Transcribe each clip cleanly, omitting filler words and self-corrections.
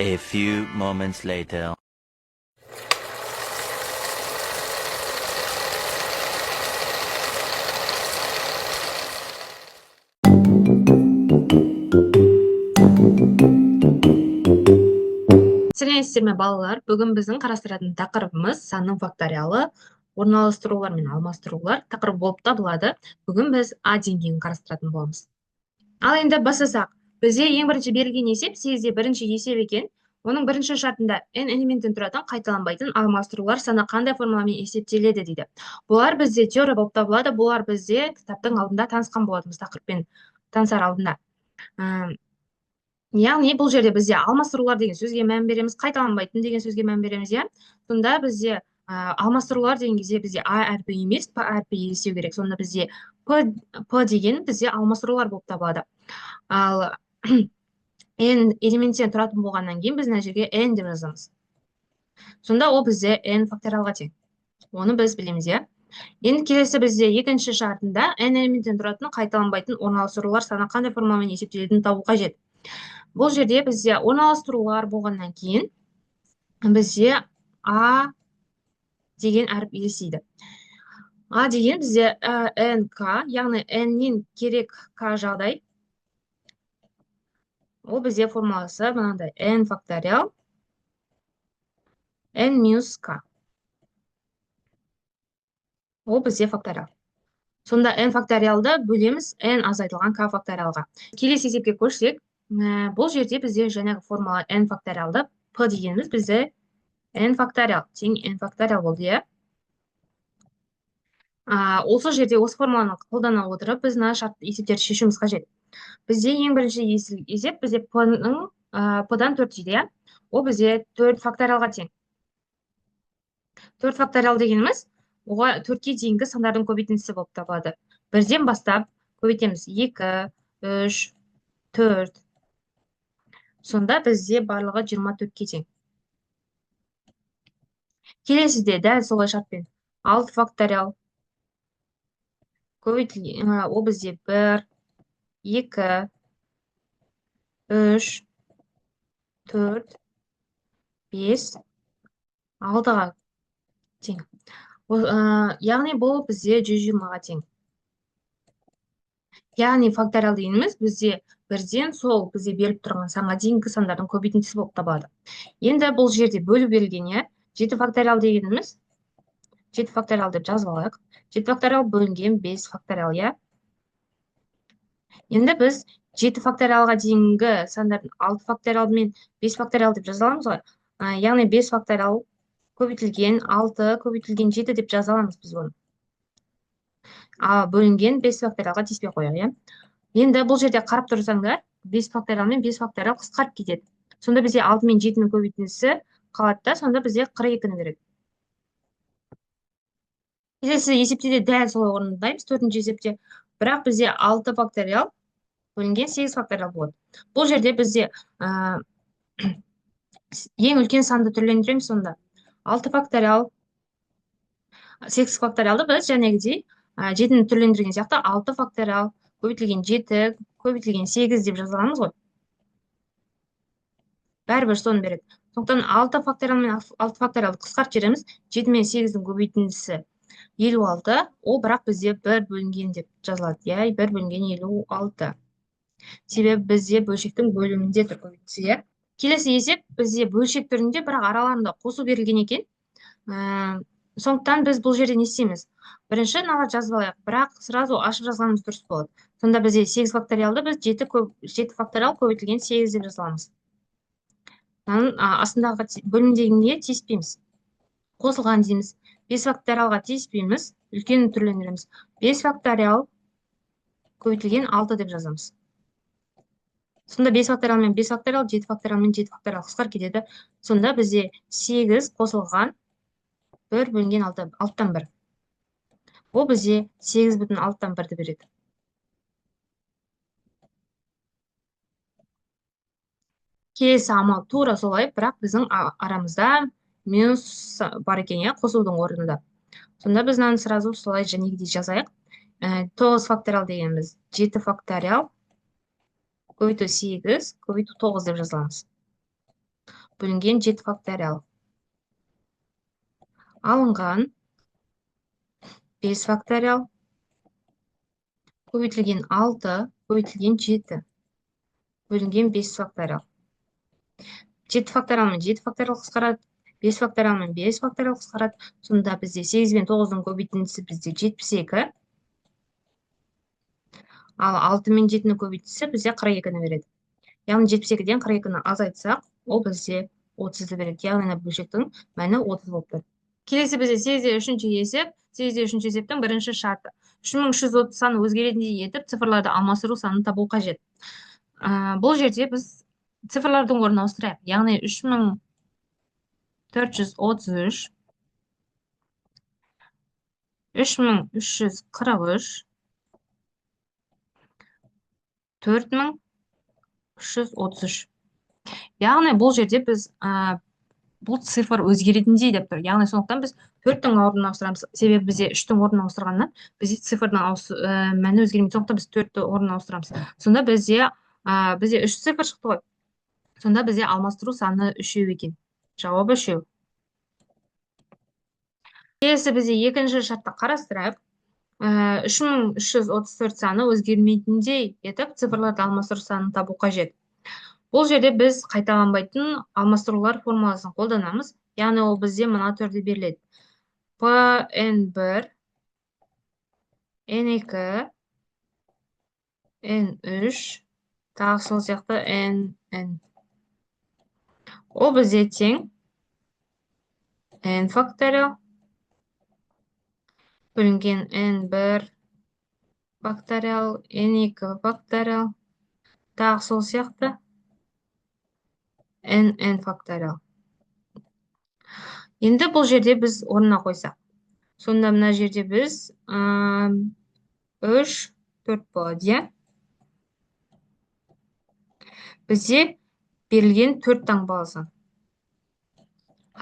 A few moments later. Сәлеметсіздер ме балалар? Бүгін біздің қарастыратын тақырыбымыз санның факториалы, орналастырулар мен алмастырулар тақырыбы болып табылады. Бүгін біз А деңгейін қарастыратын боламыз. Ал енді бастасақ, бізде ең бірінші берілген есеп 8-де бірінші есеп екен. Оның бірінші шартында n элементтен тұратын қайталанбайтын алмастырулар саны қандай формуламен есептеледі дейді. Бұлар бізде теория болып табылады. Бұлар бізде кітаптың алдында танысқан болатынбыз тақырыппен танысар алдында. Яғни бұл жерде бізде алмастырулар деген сөзге мән береміз, қайталанбайтын деген сөзге мән береміз, иә. Сонда бізде алмастырулар деген кезде бізде А әрпі емес, П әрпі елестеу керек. Сонда бізде П деген бізде алмастырулар болып табылады. Ал n элементтен тұратын болғаннан кейін біз мына жерге n деп жазамыз. Сонда ол бізде n факториалға тең. Оны біз білеміз, иә. Енді келесі бізде екінші шартында n элементтен тұратын қайталанбайтын орналастырулар саны қандай формамен есептелетінін табу қажет. Бұл жерде бізде орналастырулар болғаннан кейін бізде А деген әріп елестейді. А деген бізде НК, яғни N-нен керек К жағдай. Ол бізде формуласы мынандай N факториал N минус К. Ол бізде факториал. Сонда N факториалды бөлеміз N азайтылған К факториалға. Келесі есепке көшсек, бұл жерде бізде жаңағы формула N факториалды П дегеніміз бізде n факториал тең n факториал болды, иә. Осы жерде осы формуланы қолдана отырып біз мына шарт есептерді шешуіміз қажет. Бізде ең бірінші есеп бізде П-дан 4 дейді, иә. Ол бізде 4 факториалға тең. 4 факториал дегеніміз оға 4-ке дейінгі сандардың көбейтіндісі болып табылады. Бірден бастап көбейтеміз 2, 3, 4. Сонда бізде барлығы 24-ке тең. Келесіде дәл солай шартпен 6 факториал көбейтілген, ол бізде 1, 2, 3, 4, 5, 6-ға тең. Яғни бұл бізде 120-ға тең. Яғни факториал дегеніміз бізде бірден сол бізде беріліп тұрған санға дейінгі сандардың көбейтіндісі болып табылады. Енді бұл жерде бөлу берілген, иә. 7 факториал дегеніміз 7 факториал деп жазып алайық. 7 факториал бөлінген 5 факториал, иә. Енді біз 7 факториалға дейінгі сандардың 6 факториал мен 5 факториал деп жаза аламыз ғой. Яғни 5 факториал көбейтілген 6 көбейтілген 7 деп жаза аламыз біз оны. Бөлінген 5 факториалға тиіспей қояйық, иә. Енді бұл жерде қарап тұрсаңдар, 5 факториал мен 5 факториал қысқарып кетеді. Сонда бізде 6 мен 7-нің көбейтіндісі қалады да, сонда бізде 42-ні береді. Келесі есепте де дәл солай орындаймыз, 4-ші есепте. Бірақ бізде 6 факториал бөлінген 8 факториал болады. Бұл жерде бізде ең үлкен санды түрлендіреміз сонда. 6 факториал 8 факториалды біз жәнегідей 7-ні түрлендірген сияқты 6 факториал көбейтілген 7 көбейтілген 8 деп жазаламыз ғой. Бәрібір соны береді. Сондықтан 6 факториал мен 6 факториалды қысқарт жеріміз 7 мен 8-дің көбейтіндісі 56, ол бірақ бізде 1 бөлінген деп жазылады. Я, 1 бөлінген 56. Себебі бізде бөлшектің бөлімінде тұр көбейтісі, иә. Келесі есеп бізде бөлшек түрінде, бірақ араларында қосу берілген екен. Сондықтан біз бұл жерде не істейміз? Бірінші мынаны жазып алайық, бірақ сразу ашып жазғанымыз дұрыс болады. Сонда бізде 8 факториалды біз 7 факториал көбейтілген 8 деп жазаламыз. Астындағы бөлімдегенге тиіспейміз. Қосылған дейміз. 5 факториалға тиіспейміз, үлкен түрлендіреміз. 5 факториал көбейтілген 6 деп жазамыз. Сонда 5 факториал мен 5 факториал, 7 факториал мен 7 факториал қысқарып кетеді. Сонда бізде 8 қосылған 1 бөлінген 6-тан 1. Ол бізде 8,6-тан 1-ді береді. Келесі амал тура солай, бірақ біздің арамызда минус бар екен, иә, қосудың орнында. Сонда біз мынаны сразу солай жәнегідей жазайық. 9 факториал дегеніміз 7 факториал көбейту 8 көбейту 9 деп жазаламыз. бөлінген 7 факториал. Алынған 5 факториал көбейтілген 6 көбейтілген 7 бөлінген 5 факториал. 7 факториалмен 7 факториал қысқарады, 5 факториалмен 5 факториал қысқарады. Сонда бізде 8 мен 9-ның көбейтіндісі бізде 72. Ал 6 мен 7-ні көбейтісі бізде 42-ні береді. Яғни 72-ден 42-ні азайтсақ, ол бізде 30-ды береді. Яғни бөлшектің мәні 30 болып тұр. Келесі бізде 8-де 3-ші есеп. 8-де 3-ші есептің бірінші шарты. 3330 саны өзгеретіндей етіп, цифрларды алмастыру санын табу қажет. Бұл жерде біз цифрлардың орнын ауыстырайық. Яғни 3433, 3343, 4333. Яғни бұл жерде біз бұл цифр өзгеретіндей деп тұр. Яғни сондықтан біз 4-тің орнын ауыстырамыз. Себебі бізде 3-тің орнын ауыстырғаннан бізде цифрдың мәні өзгермейді. Сондықтан біз 4-ті орнын ауыстырамыз. Сонда бізде 3 цифр шықты ғой. Сонда бізде алмастыру саны 3 екен. Жауабы 3. Келесі бізде екінші шартты қарастырайық. 3334 саны өзгермейтіндей етіп, цифрларды алмастыру санын табу қажет. Бұл жерде біз қайталанбайтын алмастырулар формуласын қолданамыз. Яғни ол бізде мына түрде беріледі. N1, N2, N3, тағы сол сияқты N. Ол бізде тең N факториал бөлінген N1 факториал, N2 факториал, тағы сол сияқты N факториал. Енді бұл жерде біз орнына қойсақ. Сонда мына жерде біз 3, 4 болады. Бізде берілген 4 таңбалы сан.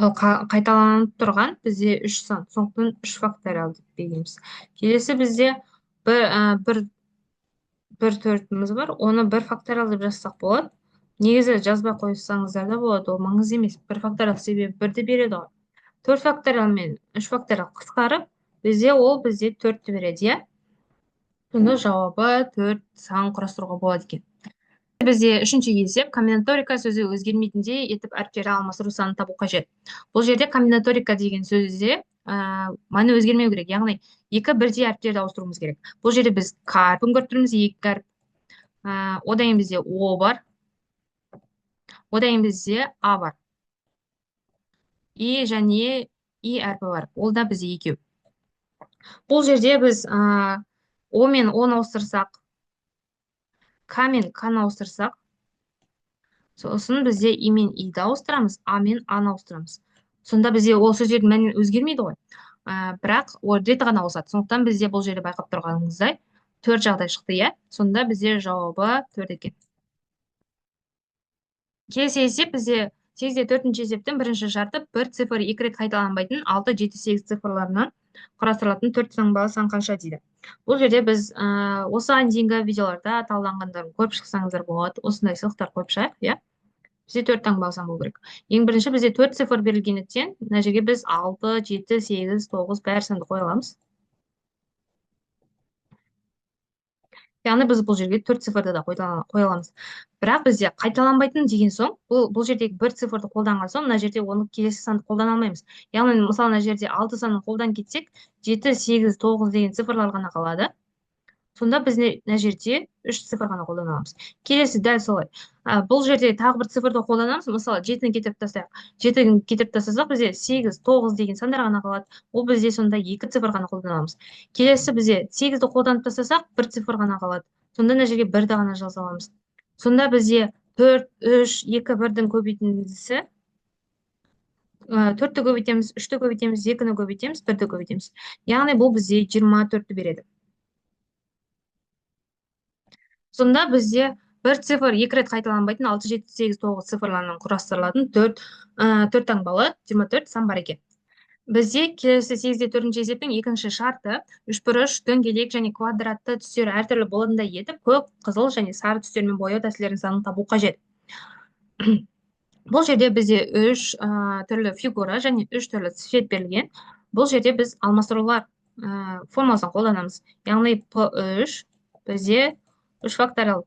Қайталанып тұрған бізде 3 сан. Сондықтан 3 факториал деп береміз. Келесі бізде бір 4-іміз бар. Оны 1 факториал деп жазсақ болады. Негізі жазбай қойсаңыздар да болады. Ол маңызды емес. 1 факториал себебі 1-ді береді ғой. 4 факториал мен 3 факториал қысқарып, бізде 4-ті береді. Сонда жауабы 4 сан құрастыруға болады екен. Бізде үшінші есеп комбинаторика сөзі өзгермейтіндей етіп әріптері алмастыру санын табу қажет. Бұл жерде комбинаторика деген сөзде мәні өзгермеу керек. Яғни 2 бірдей әріптерді ауыстыруымыз керек. Бұл жерде біз К әрпін көріп тұрмыз, 2 әріп. Одан кейін бізде О бар. Одан кейін бізде А бар. И және И әрпі бар. Ол да бізде 2. Бұл жерде біз О мен О-ны ауыстырсақ, К мен К-ны ауыстырсақ, сосын бізде И мен И-ді ауыстырамыз, А мен А-ны ауыстырамыз. Сонда бізде ол сөздердің мәні өзгермейді ғой. Бірақ ол реті ғана ауысады. Сондықтан бізде бұл жерде байқап тұрғаныңыздай 4 жағдай шықты, Сонда бізде жауабы 4 екен. Келесі есеп бізде 8-де 4-ші есептің бірінші шарты бір цифр 2 рет қайталанбайтын 6, 7, 8 цифрларынан құрастырылатын 4 таңбалы сан қанша дейді. Бұл жерде біз осыған дейінгі видеоларда талданғандарын көріп шықсаңыздар болады. Осындай сызықтар қойып шығайық, Бізде 4 таңбалы сан болу керек. Ең бірінші бізде 4 цифр берілгендіктен, мына жерге біз 6, 7, 8, 9 бәр санды қоя аламыз. Яғни біз бұл жерге 4 цифрды да қоя аламыз. Бірақ бізде қайталанбайтын деген соң, бұл жердегі бір цифрды қолданған соң, мына жерде оны келесі санды қолдана алмаймыз. Яғни мысалы мына жерде 6 санын қолдан кетсек, 7, 8, 9 деген цифрлар ғана қалады. Сонда біз мына жерде 3 цифр ғана қолданамыз. Келесі дәл солай. Бұл жерде тағы бір цифрды қолданамыз. Мысалы 7-ні кетіріп тастайық. 7-ні кетіріп тастасақ, бізде 8, 9 деген сандар ғана қалады. Ол бізде сонда 2 цифр ғана қолданамыз. Келесі бізде 8-ді қолданып тастасақ, 1 цифр ғана қалады. Сонда мына жерге 1-ді ғана жаза аламыз. Сонда бізде 4, 3, 2, 1-дің көбейтіндісі 4-ті көбейтеміз, 3-ті көбейтеміз, 2-ні көбейтеміз, 1-ді көбейтеміз. Яғни бұл бізде 24-ті береді. Сонда бізде бір цифр 2 рет қайталанбайтын 6, 7, 8, 9 цифрларынан құрастырылатын 4 таңбалы 24 сан бар екен. Бізде келесі 8-де 4-ші есептің екінші шарты үшбұрыш, дөңгелек және квадратты түстері әртүрлі болатындай етіп, көк, қызыл және сары түстермен бояу тәсілдерінің санын табу қажет. Бұл жерде бізде үш түрлі фигура және үш түрлі цвет берілген. Бұл жерде біз алмастырулар формуласын қолданамыз. Яғни P3 бізде 3 факториал.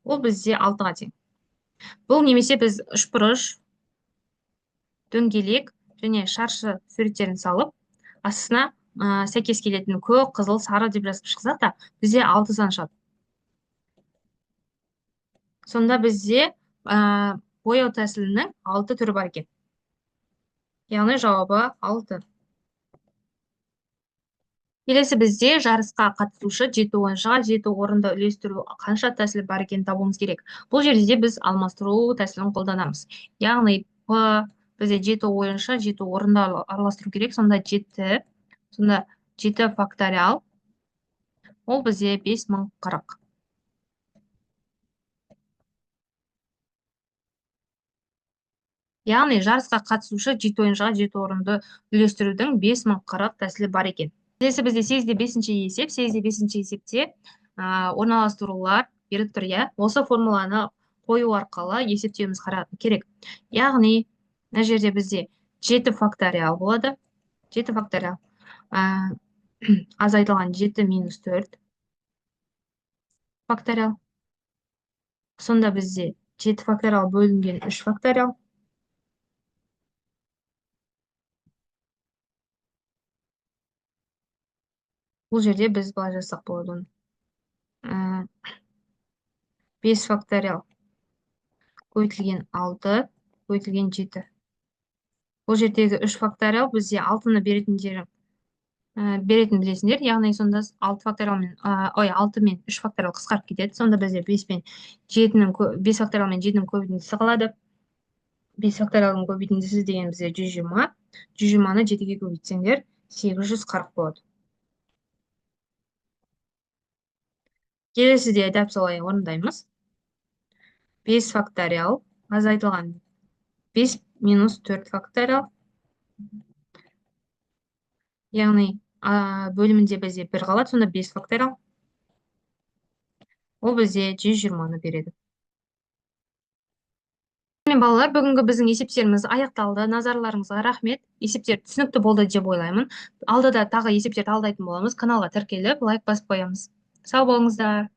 Ол бізде 6-ға тең. Бұл немесе біз үшбұрыш, дөңгелек және шаршы суреттерін салып, астына сәйкес келетін көк, қызыл, сары деп жазып шықсақ та, бізде 6-дан шығады. Сонда бізде бояу тәсілінің 6 түрі бар екен. Яғни жауабы 6. Келесі бізде жарысқа қатысушы 7 ойыншыға 7 орынды үлестіру қанша тәсілі бар екенін табуымыз керек. Бұл жерде біз алмастыру тәсілін қолданамыз. Яғни бізде 7 ойыншы 7 орынды араластыру керек. Сонда 7 факториал. Ол бізде 5040. Яғни жарысқа қатысушы 7 ойыншыға 7 орынды үлестірудің 5040 тәсілі бар екен. Келесі бізде 8-де 5-ші есеп. 8-де 5-ші есепте орналастырулар беріп тұр, иә. Осы формуланы қою арқылы есептеуіміз керек. Яғни, мына жерде бізде 7 факториал болады. 7 факториал. Азайтылған 7 минус 4 факториал. Сонда бізде 7 факториал бөлінген 3 факториал. Бұл жерде біз былай жазсақ болады. 5 факториал көбейтілген 6, көбейтілген 7. Бұл жердегі 3 факториал бізде 6-ны беретін білесіңдер. Яғни сонда 6 факториал мен 3 факториал қысқарып кетеді. Сонда бізде 5 факториал мен 7-нің көбейтіндісі қалады. 5 факториалдың көбейтіндісі деген бізде 120. 120-ны 7-ге көбейтсеңдер 840 болады. Келесіде дәп солай орындаймыз. 5 факториал азайтылған 5 минус 4 факториал. Яғни бөлімінде бізде 1 қалады, сонда 5 факториал. Ол бізде 120-ны береді. Балалар, бүгінгі біздің есептеріміз аяқталды. Назарларыңызға рахмет. Есептер түсінікті болды деп ойлаймын. Алдыда тағы есептерді алдайтын боламыз. Каналға тіркеліп, лайк басып қоямыз. Сау болыңыздар.